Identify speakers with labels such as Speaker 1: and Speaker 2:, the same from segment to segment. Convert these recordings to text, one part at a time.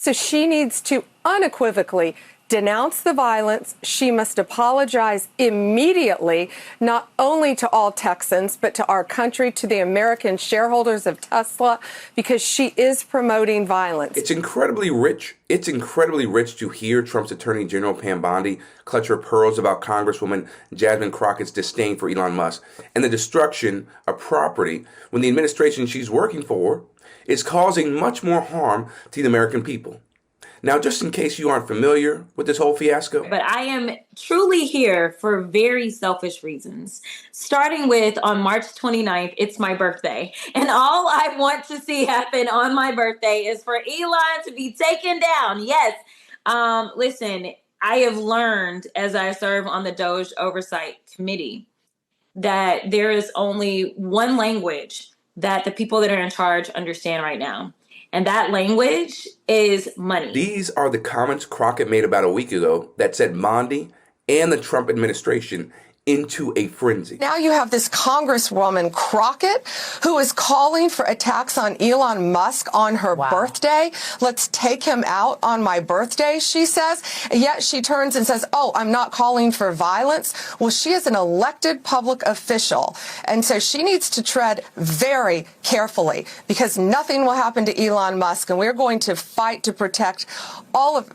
Speaker 1: So she needs to unequivocally denounce the violence. She must apologize immediately, not only to all Texans, but to our country, to the American shareholders of Tesla, because she is promoting violence.
Speaker 2: It's incredibly rich. It's incredibly rich to hear Trump's Attorney General Pam Bondi clutch her pearls about Congresswoman Jasmine Crockett's disdain for Elon Musk and the destruction of property when the administration she's working for is causing much more harm to the American people. Now, just in case you aren't familiar with this whole fiasco.
Speaker 3: But I am truly here for very selfish reasons. Starting with on March 29th, it's my birthday. And all I want to see happen on my birthday is for Elon to be taken down. Yes. Listen, I have learned as I serve on the Doge Oversight Committee that there is only one language that the people that are in charge understand right now. And that language is money.
Speaker 2: These are the comments Crockett made about a week ago that set Bondi and the Trump administration into a frenzy.
Speaker 1: Now you have this Congresswoman Crockett who is calling for attacks on Elon Musk on her birthday. Let's take him out on my birthday, she says. And yet she turns and says, oh, I'm not calling for violence. Well, she is an elected public official. And so she needs to tread very carefully because nothing will happen to Elon Musk. And we're going to fight to protect all of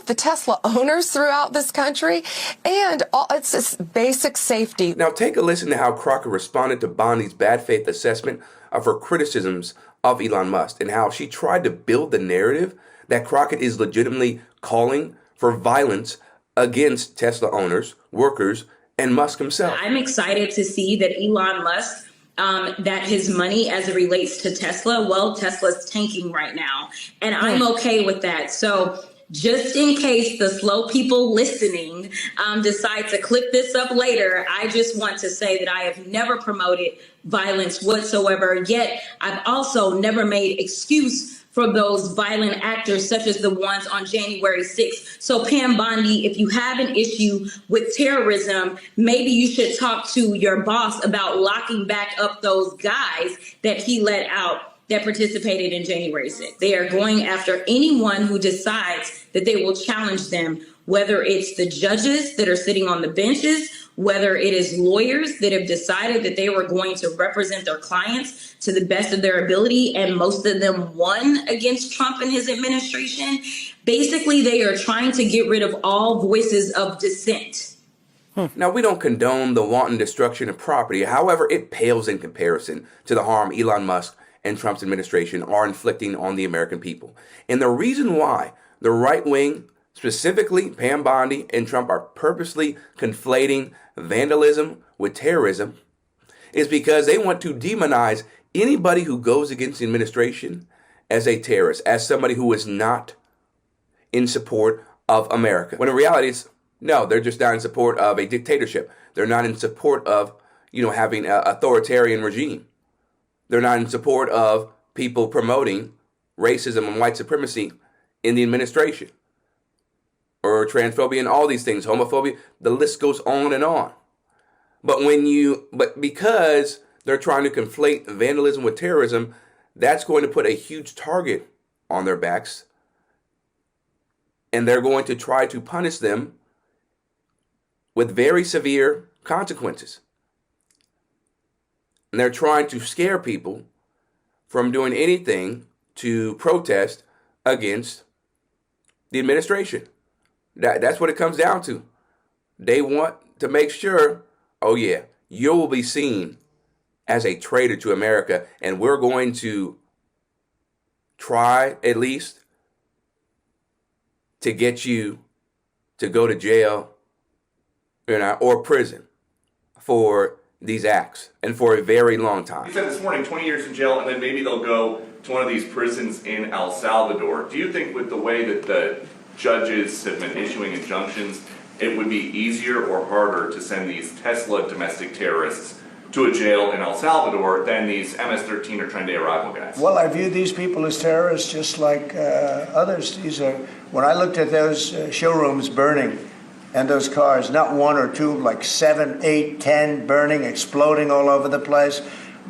Speaker 1: the Tesla owners throughout this country, and it's this basic safety.
Speaker 2: Now take a listen to how Crockett responded to Bondi's bad faith assessment of her criticisms of Elon Musk and how she tried to build the narrative that Crockett is legitimately calling for violence against Tesla owners, workers, and Musk himself.
Speaker 3: I'm excited to see that Elon Musk that his money as it relates to Tesla, well, Tesla's tanking right now. And I'm okay with that. So just in case the slow people listening decide to clip this up later, I just want to say that I have never promoted violence whatsoever. Yet I've also never made excuse for those violent actors such as the ones on January 6th. So Pam Bondi, if you have an issue with terrorism, maybe you should talk to your boss about locking back up those guys that he let out that participated in January 6th. They are going after anyone who decides that they will challenge them, whether it's the judges that are sitting on the benches, whether it is lawyers that have decided that they were going to represent their clients to the best of their ability, and most of them won against Trump and his administration. Basically, they are trying to get rid of all voices of dissent.
Speaker 2: Now, we don't condone the wanton destruction of property. However, it pales in comparison to the harm Elon Musk and Trump's administration are inflicting on the American people. And the reason why the right wing, specifically Pam Bondi and Trump, are purposely conflating vandalism with terrorism is because they want to demonize anybody who goes against the administration as a terrorist, as somebody who is not in support of America. When in reality, it's no, they're just not in support of a dictatorship. They're not in support of, having an authoritarian regime. They're not in support of people promoting racism and white supremacy in the administration, or transphobia and all these things, homophobia. The list goes on and on. But because they're trying to conflate vandalism with terrorism, that's going to put a huge target on their backs, and they're going to try to punish them with very severe consequences. And they're trying to scare people from doing anything to protest against the administration. That's what it comes down to. They want to make sure, oh yeah, you will be seen as a traitor to America, and we're going to try at least to get you to go to jail, or prison for these acts, and for a very long time.
Speaker 4: You said this morning 20 years in jail, and then maybe they'll go to one of these prisons in El Salvador. Do you think with the way that the judges have been issuing injunctions, it would be easier or harder to send these Tesla domestic terrorists to a jail in El Salvador than these MS-13 or Tren de Arrival guys?
Speaker 5: Well, I view these people as terrorists just like others. When I looked at those showrooms burning, and those cars, not one or two, like 7, 8, 10 burning, exploding all over the place.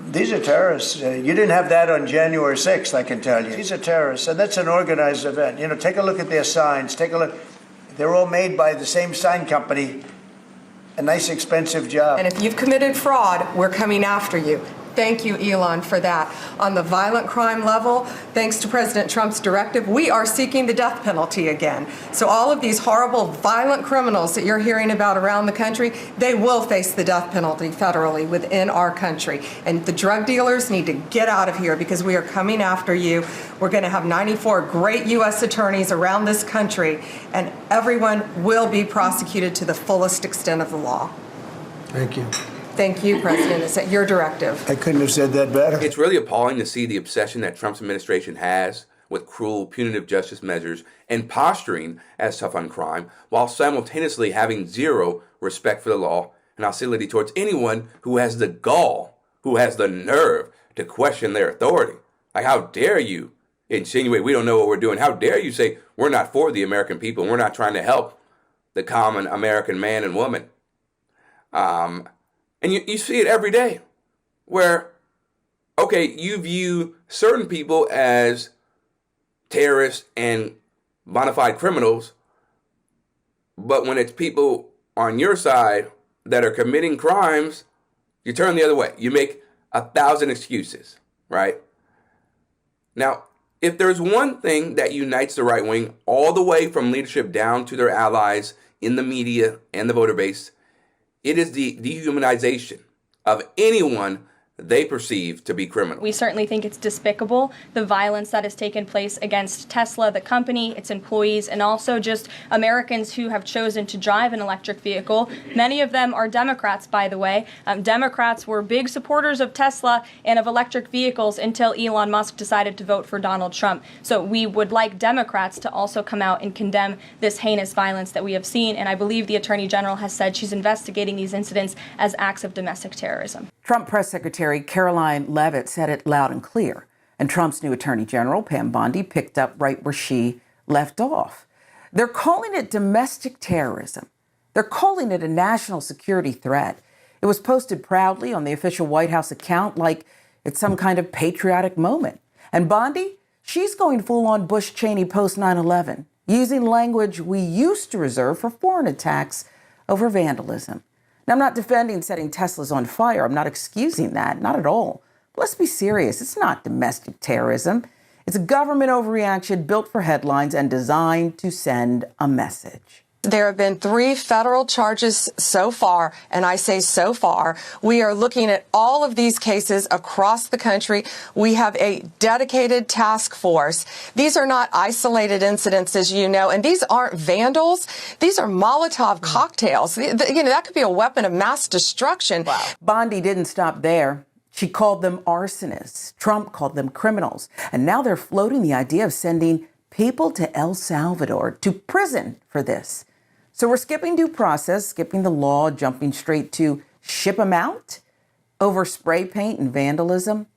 Speaker 5: These are terrorists. You didn't have that on January 6th, I can tell you. These are terrorists, and that's an organized event. You know, take a look at their signs. Take a look. They're all made by the same sign company. A nice, expensive job.
Speaker 1: And if you've committed fraud, we're coming after you. Thank you, Elon, for that. On the violent crime level, thanks to President Trump's directive, we are seeking the death penalty again. So all of these horrible, violent criminals that you're hearing about around the country, they will face the death penalty federally within our country. And the drug dealers need to get out of here because we are coming after you. We're going to have 94 great U.S. attorneys around this country, and everyone will be prosecuted to the fullest extent of the law.
Speaker 5: Thank you.
Speaker 1: Thank you, President. It's at your directive.
Speaker 5: I couldn't have said that better.
Speaker 2: It's really appalling to see the obsession that Trump's administration has with cruel, punitive justice measures and posturing as tough on crime, while simultaneously having zero respect for the law and hostility towards anyone who has the gall, who has the nerve to question their authority. Like, how dare you insinuate we don't know what we're doing? How dare you say we're not for the American people and we're not trying to help the common American man and woman? And you see it every day where, okay, you view certain people as terrorists and bona fide criminals, but when it's people on your side that are committing crimes, you turn the other way. You make 1,000 excuses, right? Now, if there's one thing that unites the right wing all the way from leadership down to their allies in the media and the voter base, it is the dehumanization of anyone they perceive to be criminal.
Speaker 6: We certainly think it's despicable, the violence that has taken place against Tesla, the company, its employees, and also just Americans who have chosen to drive an electric vehicle. Many of them are Democrats, by the way. Democrats were big supporters of Tesla and of electric vehicles until Elon Musk decided to vote for Donald Trump. So we would like Democrats to also come out and condemn this heinous violence that we have seen. And I believe the Attorney General has said she's investigating these incidents as acts of domestic terrorism.
Speaker 7: Trump Press Secretary Karoline Leavitt said it loud and clear. And Trump's new Attorney General, Pam Bondi, picked up right where she left off. They're calling it domestic terrorism. They're calling it a national security threat. It was posted proudly on the official White House account like it's some kind of patriotic moment. And Bondi, she's going full on Bush-Cheney post 9/11, using language we used to reserve for foreign attacks over vandalism. Now, I'm not defending setting Teslas on fire. I'm not excusing that, not at all. But let's be serious. It's not domestic terrorism. It's a government overreaction built for headlines and designed to send a message.
Speaker 1: There have been 3 federal charges so far, and I say so far. We are looking at all of these cases across the country. We have a dedicated task force. These are not isolated incidents, as you know, and these aren't vandals. These are Molotov cocktails. You know, that could be a weapon of mass destruction.
Speaker 7: Wow. Bondi didn't stop there. She called them arsonists. Trump called them criminals. And now they're floating the idea of sending people to El Salvador, to prison for this. So we're skipping due process, skipping the law, jumping straight to ship them out over spray paint and vandalism.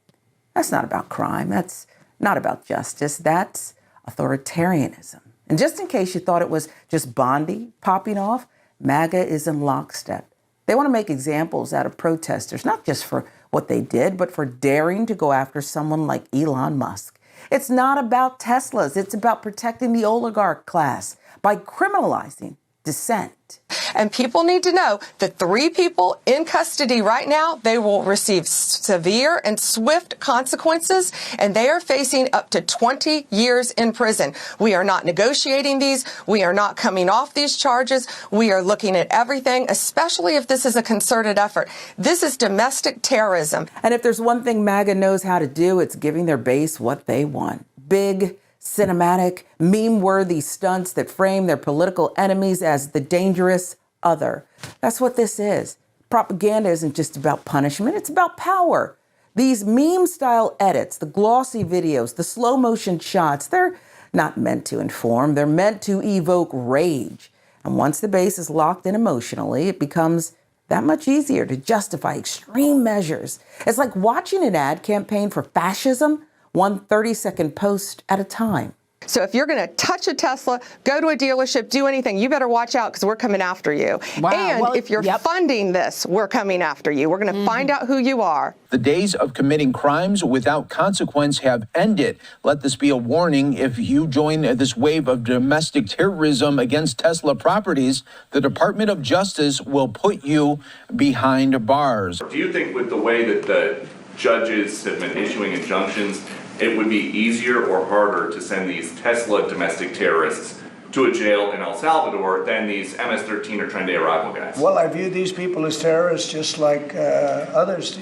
Speaker 7: That's not about crime. That's not about justice. That's authoritarianism. And just in case you thought it was just Bondi popping off, MAGA is in lockstep. They want to make examples out of protesters, not just for what they did, but for daring to go after someone like Elon Musk. It's not about Teslas. It's about protecting the oligarch class by criminalizing dissent.
Speaker 1: And people need to know that 3 people in custody right now, they will receive severe and swift consequences, and they are facing up to 20 years in prison. We are not negotiating these. We are not coming off these charges. We are looking at everything, especially if this is a concerted effort. This is domestic terrorism.
Speaker 7: And if there's one thing MAGA knows how to do, it's giving their base what they want. Big, cinematic, meme-worthy stunts that frame their political enemies as the dangerous other. That's what this is. Propaganda isn't just about punishment, it's about power. These meme-style edits, the glossy videos, the slow-motion shots, they're not meant to inform, they're meant to evoke rage. And once the base is locked in emotionally, it becomes that much easier to justify extreme measures. It's like watching an ad campaign for fascism, one 30-second post at a time.
Speaker 1: So if you're going to touch a Tesla, go to a dealership, do anything, you better watch out because we're coming after you.
Speaker 7: Wow.
Speaker 1: And
Speaker 7: Well,
Speaker 1: if you're funding this, we're coming after you. We're going to find out who you are.
Speaker 8: The days of committing crimes without consequence have ended. Let this be a warning. If you join this wave of domestic terrorism against Tesla properties, the Department of Justice will put you behind bars.
Speaker 4: Do you think with the way that the judges have been issuing injunctions, it would be easier or harder to send these Tesla domestic terrorists to a jail in El Salvador than these MS-13 or Tren de Arrival guys?
Speaker 5: Well, I view these people as terrorists just like others.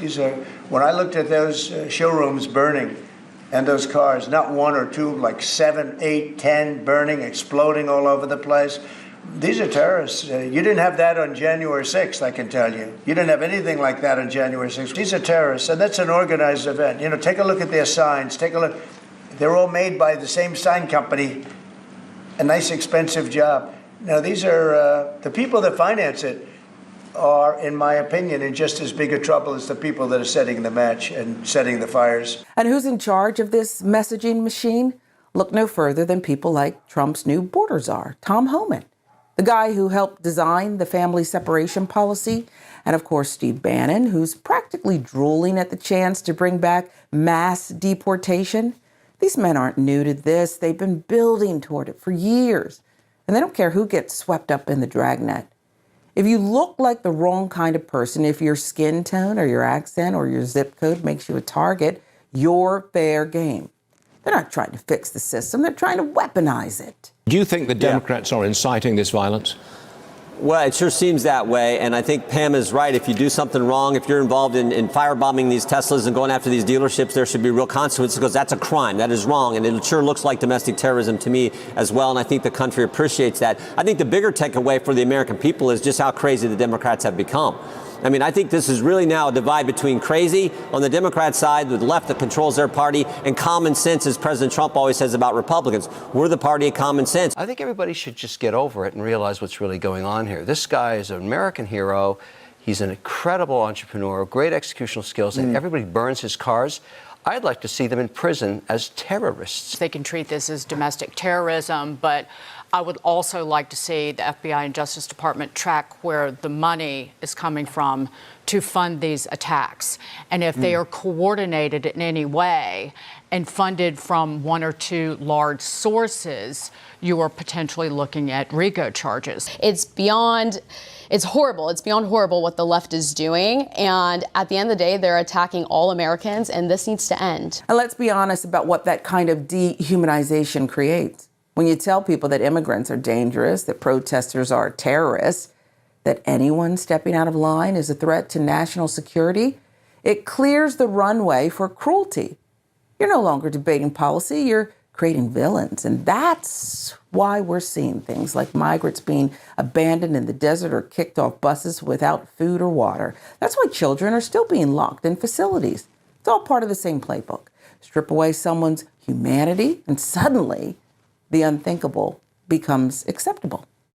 Speaker 5: When I looked at those showrooms burning and those cars, not one or two, like 7, 8, 10 burning, exploding all over the place. These are terrorists. You didn't have that on January 6th, I can tell you. You didn't have anything like that on January 6th. These are terrorists, and that's an organized event. Take a look at their signs. Take a look. They're all made by the same sign company. A nice, expensive job. Now, these are the people that finance it are, in my opinion, in just as big a trouble as the people that are setting the match and setting the fires.
Speaker 7: And who's in charge of this messaging machine? Look no further than people like Trump's new border czar, Tom Homan, the guy who helped design the family separation policy, and of course, Steve Bannon, who's practically drooling at the chance to bring back mass deportation. These men aren't new to this. They've been building toward it for years, and they don't care who gets swept up in the dragnet. If you look like the wrong kind of person, if your skin tone or your accent or your zip code makes you a target, you're fair game. They're not trying to fix the system. They're trying to weaponize it.
Speaker 9: Do you think the Democrats are inciting this violence?
Speaker 10: Well, it sure seems that way, and I think Pam is right. If you do something wrong, if you're involved in firebombing these Teslas and going after these dealerships, there should be real consequences because that's a crime. That is wrong, and it sure looks like domestic terrorism to me as well, and I think the country appreciates that. I think the bigger takeaway for the American people is just how crazy the Democrats have become. I mean, I think this is really now a divide between crazy on the Democrat side, the left that controls their party, and common sense, as President Trump always says about Republicans. We're the party of common sense.
Speaker 11: I think everybody should just get over it and realize what's really going on here. This guy is an American hero. He's an incredible entrepreneur, great executional skills, and everybody burns his cars. I'd like to see them in prison as terrorists.
Speaker 12: They can treat this as domestic terrorism, but I would also like to see the FBI and Justice Department track where the money is coming from to fund these attacks. And if they are coordinated in any way and funded from one or two large sources, you are potentially looking at RICO charges.
Speaker 13: It's horrible. It's beyond horrible what the left is doing. And at the end of the day, they're attacking all Americans, and this needs to end.
Speaker 7: And let's be honest about what that kind of dehumanization creates. When you tell people that immigrants are dangerous, that protesters are terrorists, that anyone stepping out of line is a threat to national security, it clears the runway for cruelty. You're no longer debating policy, you're creating villains. And that's why we're seeing things like migrants being abandoned in the desert or kicked off buses without food or water. That's why children are still being locked in facilities. It's all part of the same playbook. Strip away someone's humanity, and suddenly the unthinkable becomes acceptable.